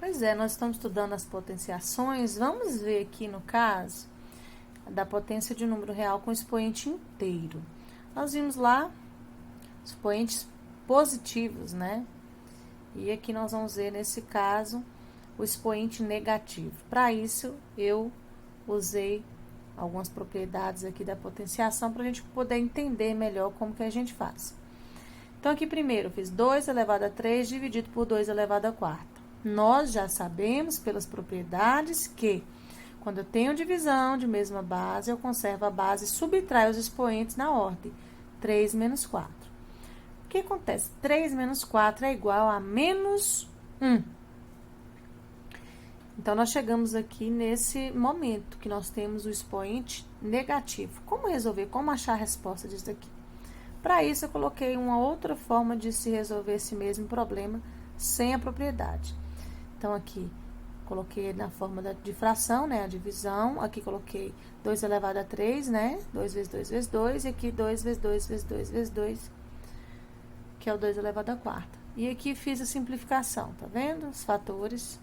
Pois é, nós estamos estudando as potenciações. Vamos ver aqui no caso da potência de um número real com expoente inteiro. Nós vimos lá expoentes positivos, né? E aqui nós vamos ver, nesse caso, o expoente negativo. Para isso, eu usei algumas propriedades aqui da potenciação para a gente poder entender melhor como que a gente faz. Então, aqui primeiro, eu fiz 2 elevado a 3 dividido por 2 elevado a 4. Nós já sabemos pelas propriedades que, quando eu tenho divisão de mesma base, eu conservo a base e subtraio os expoentes na ordem. 3 menos 4. O que acontece? 3 menos 4 é igual a menos 1. Então, nós chegamos aqui nesse momento que nós temos o expoente negativo. Como resolver? Como achar a resposta disso daqui? Para isso, eu coloquei uma outra forma de se resolver esse mesmo problema sem a propriedade. Então, aqui, coloquei na forma de fração, né, a divisão. Aqui, coloquei 2 elevado a 3, né, 2 vezes 2 vezes 2. E aqui, 2 vezes 2 vezes 2 vezes 2, que é o 2 elevado a 4. E aqui, fiz a simplificação, tá vendo? Os fatores,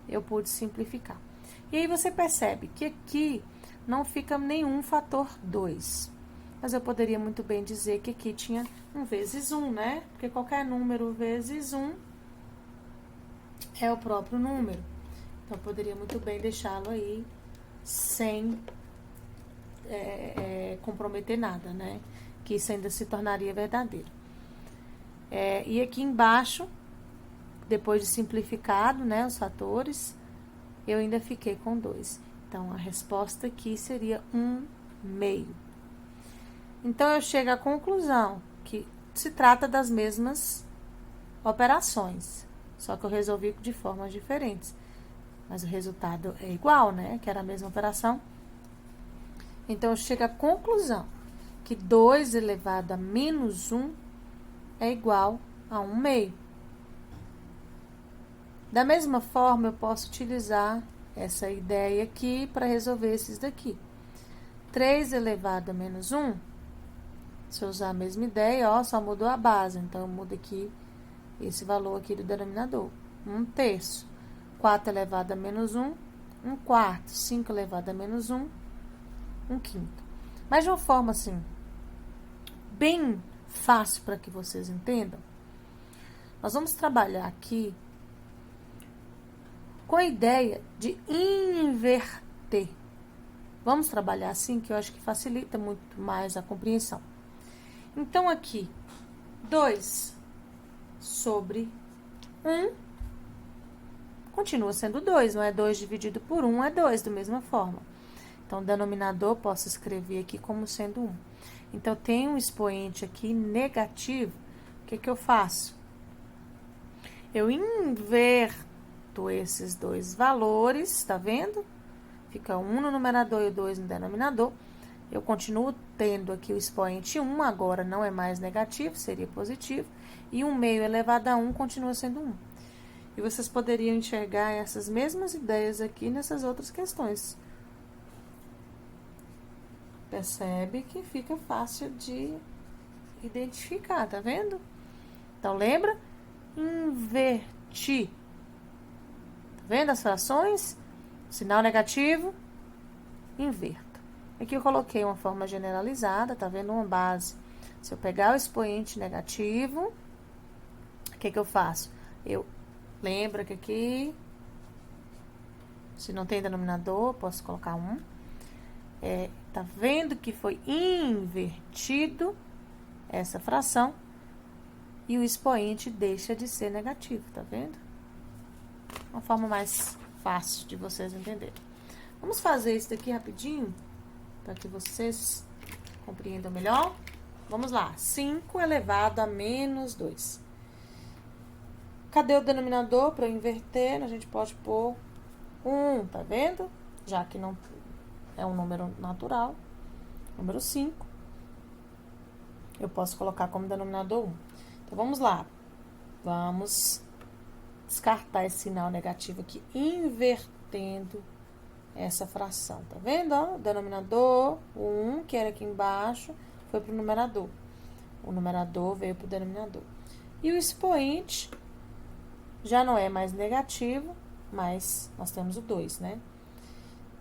eu pude simplificar. E aí, você percebe que aqui não fica nenhum fator 2. Mas eu poderia muito bem dizer que aqui tinha 1 vezes 1, né? Porque qualquer número vezes 1 é o próprio número. Então, eu poderia muito bem deixá-lo aí sem comprometer nada, né? Que isso ainda se tornaria verdadeiro. E aqui embaixo, depois de simplificado, né, os fatores, eu ainda fiquei com 2. Então, a resposta aqui seria 1/2. Então, eu chego à conclusão que se trata das mesmas operações, só que eu resolvi de formas diferentes. Mas o resultado é igual, né? Que era a mesma operação. Então, eu chego à conclusão que 2 elevado a menos 1 é igual a 1/2. Da mesma forma, eu posso utilizar essa ideia aqui para resolver esses daqui. 3 elevado a menos 1, se eu usar a mesma ideia, ó, só mudou a base. Então, eu mudo aqui esse valor aqui do denominador. 1/3. 4 elevado a menos 1, 1/4. 5 elevado a menos 1, 1/5. Mas de uma forma, assim, bem fácil para que vocês entendam, nós vamos trabalhar aqui com a ideia de inverter. Vamos trabalhar assim, que eu acho que facilita muito mais a compreensão. Então, aqui, 2 sobre 1 continua sendo 2, não é 2 dividido por 1, é 2, da mesma forma. Então, o denominador posso escrever aqui como sendo 1. Então, eu tenho um expoente aqui negativo. O que eu faço? Eu inverto esses dois valores, tá vendo? Fica 1 no numerador e 2 no denominador. Eu continuo tendo aqui o expoente 1, agora não é mais negativo, seria positivo. E 1/2 elevado a 1 continua sendo 1. E vocês poderiam enxergar essas mesmas ideias aqui nessas outras questões. Percebe que fica fácil de identificar, tá vendo? Então, lembra? Invertir. Tá vendo as frações? Sinal negativo, inverto. Aqui eu coloquei uma forma generalizada, tá vendo? Uma base. Se eu pegar o expoente negativo, o que eu faço? Lembra que aqui, se não tem denominador, posso colocar 1. Tá vendo que foi invertido essa fração e o expoente deixa de ser negativo, tá vendo? Uma forma mais fácil de vocês entenderem. Vamos fazer isso daqui rapidinho, para que vocês compreendam melhor. Vamos lá, 5 elevado a menos 2. Cadê o denominador para eu inverter? A gente pode pôr 1, tá vendo? Já que não é um número natural. Número 5. Eu posso colocar como denominador 1. Então, vamos lá. Vamos descartar esse sinal negativo aqui, invertendo essa fração, tá vendo? Ó, o denominador, o 1, que era aqui embaixo, foi pro numerador. O numerador veio pro denominador. E o expoente já não é mais negativo, mas nós temos o 2, né?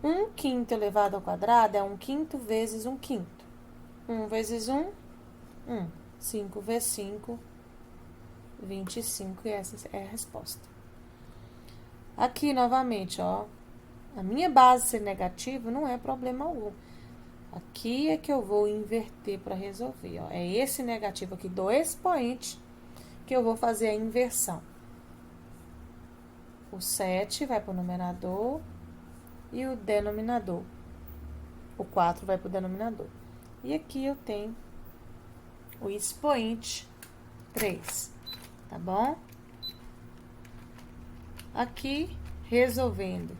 1/5 elevado ao quadrado é 1/5 vezes 1/5. 1 vezes 1, 1. 5 vezes 5, 25, e essa é a resposta. Aqui, novamente, ó, a minha base ser negativa não é problema algum. Aqui é que eu vou inverter para resolver, ó. É esse negativo aqui do expoente que eu vou fazer a inversão. O 7 vai para o numerador e o denominador. O 4 vai para o denominador. E aqui eu tenho o expoente 3, tá bom? Aqui, resolvendo,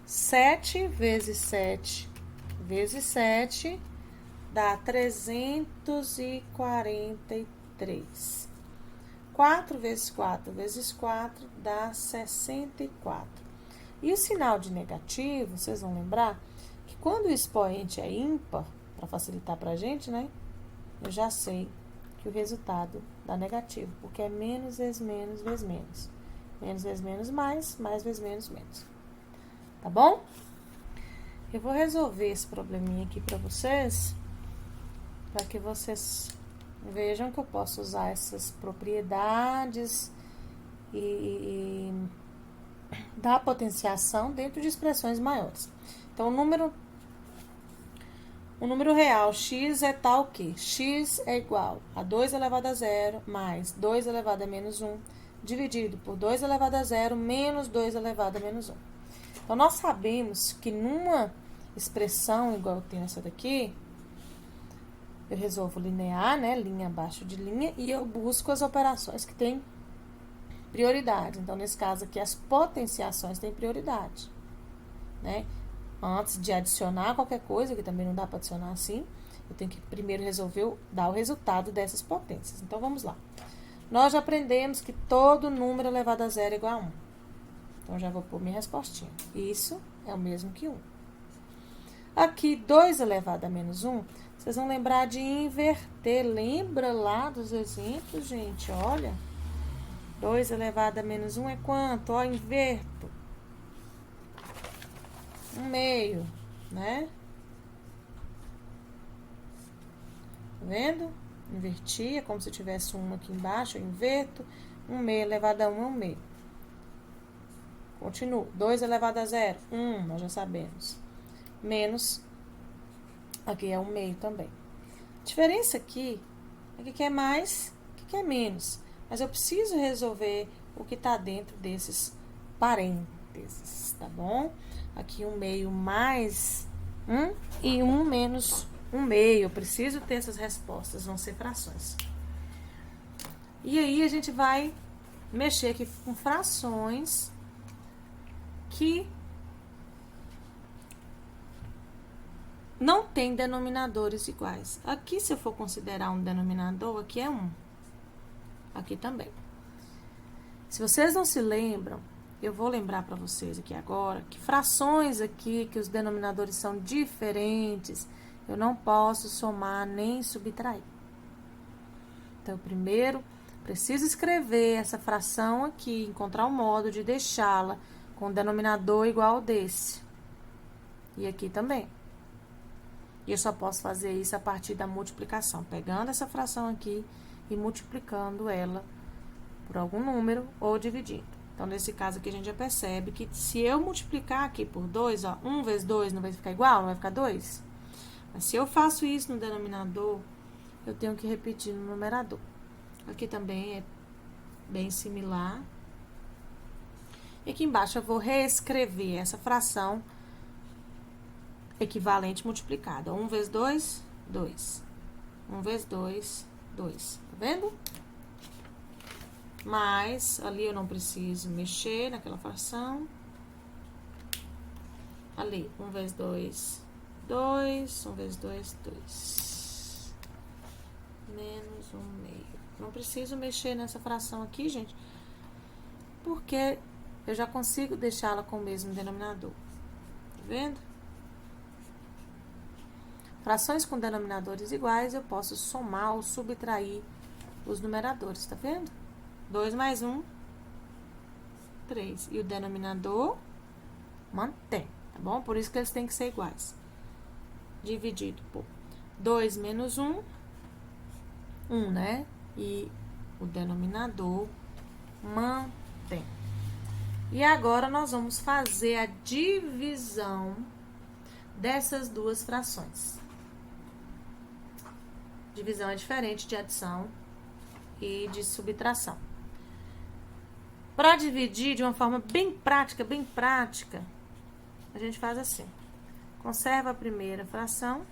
7 vezes 7 vezes 7 dá 343. 4 vezes 4 vezes 4 dá 64. E o sinal de negativo, vocês vão lembrar que quando o expoente é ímpar, para facilitar para a gente, né? Eu já sei que o resultado dá negativo, porque é menos vezes menos vezes menos. Menos vezes menos mais, mais vezes menos menos. Tá bom? Eu vou resolver esse probleminha aqui para vocês, para que vocês vejam que eu posso usar essas propriedades e da potenciação dentro de expressões maiores. Então, o número real x é tal que x é igual a 2 elevado a 0 mais 2 elevado a menos 1 dividido por 2 elevado a 0 menos 2 elevado a menos 1. Então, nós sabemos que numa expressão igual eu tenho essa daqui, eu resolvo linear, né? Linha abaixo de linha, e eu busco as operações que têm prioridade. Então, nesse caso aqui, as potenciações têm prioridade, né? Antes de adicionar qualquer coisa, que também não dá para adicionar assim, eu tenho que primeiro resolver, dar o resultado dessas potências. Então, vamos lá. Nós já aprendemos que todo número elevado a 0 é igual a 1. Então, já vou pôr minha respostinha. Isso é o mesmo que 1. Aqui, 2 elevado a menos 1, vocês vão lembrar de inverter. Lembra lá dos exemplos, gente? Olha. 2 elevado a menos 1 é quanto? Ó, inverto. 1/2, né? Tá vendo? Inverti, é como se tivesse 1 aqui embaixo, eu inverto. 1/2 elevado a 1 é 1/2. Continuo. 2 elevado a 0, 1, nós já sabemos. Menos, aqui é 1/2 também. A diferença aqui é que é mais, que é menos. Mas eu preciso resolver o que está dentro desses parênteses, tá bom? Aqui 1/2 mais 1 e 1 menos 1/2. Eu preciso ter essas respostas, vão ser frações. E aí, a gente vai mexer aqui com frações que não tem denominadores iguais. Aqui, se eu for considerar um denominador, aqui é 1. Aqui também. Se vocês não se lembram, eu vou lembrar para vocês aqui agora que frações aqui, que os denominadores são diferentes, eu não posso somar nem subtrair. Então, primeiro, preciso escrever essa fração aqui, encontrar um modo de deixá-la com um denominador igual ao desse. E aqui também. E eu só posso fazer isso a partir da multiplicação, pegando essa fração aqui e multiplicando ela por algum número ou dividindo. Então, nesse caso aqui, a gente já percebe que se eu multiplicar aqui por 2, ó, 1 vezes 2 não vai ficar igual? Não vai ficar 2? Mas se eu faço isso no denominador, eu tenho que repetir no numerador. Aqui também é bem similar. E aqui embaixo eu vou reescrever essa fração equivalente multiplicada. 1 vezes 2, 2. 1 vezes 2, 2. Tá vendo? Mas ali eu não preciso mexer naquela fração. Ali, 1 vezes 2, 2. 1 vezes 2, 2. Menos 1/2. Não preciso mexer nessa fração aqui, gente, porque eu já consigo deixá-la com o mesmo denominador. Tá vendo? Frações com denominadores iguais, eu posso somar ou subtrair os numeradores, tá vendo? 2 mais 1 3. E o denominador mantém, tá bom? Por isso que eles têm que ser iguais. Dividido por 2 menos 1, 1, né? E o denominador mantém. E agora, nós vamos fazer a divisão dessas duas frações. Divisão é diferente de adição e de subtração. Para dividir de uma forma bem prática, a gente faz assim. Conserva a primeira fração,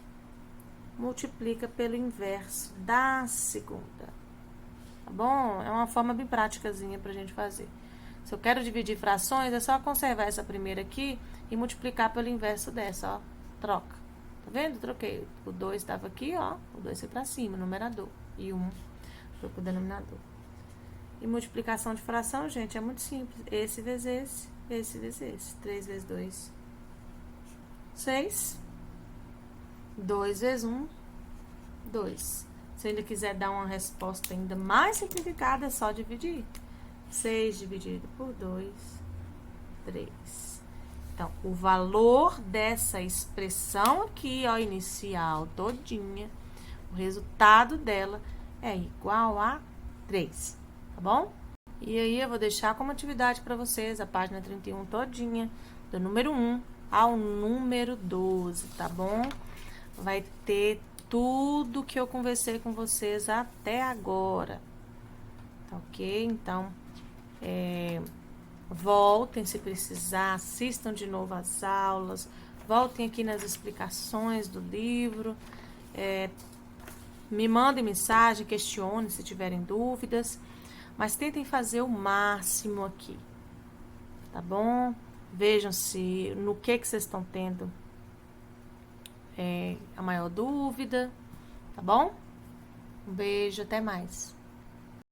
multiplica pelo inverso da segunda. Tá bom? É uma forma bem práticazinha pra gente fazer. Se eu quero dividir frações, é só conservar essa primeira aqui e multiplicar pelo inverso dessa, ó. Troca. Tá vendo? Troquei. O 2 estava aqui, ó. O 2 foi pra cima, numerador. E 1 foi pro denominador. E multiplicação de fração, gente, é muito simples. Esse vezes esse, esse vezes esse. 3 vezes 2, 6. 2 vezes 1, 2. Se ainda quiser dar uma resposta ainda mais simplificada, é só dividir. 6 dividido por 2, 3. Então, o valor dessa expressão aqui, ó, inicial todinha, o resultado dela é igual a 3, tá bom? E aí, eu vou deixar como atividade para vocês a página 31 todinha, do número 1 ao número 12, tá bom? Vai ter tudo que eu conversei com vocês até agora, tá ok? Então, voltem se precisar, assistam de novo as aulas, voltem aqui nas explicações do livro, me mandem mensagem, questionem se tiverem dúvidas, mas tentem fazer o máximo aqui, tá bom? Vejam se no que vocês estão tendo a maior dúvida, tá bom? Um beijo, até mais.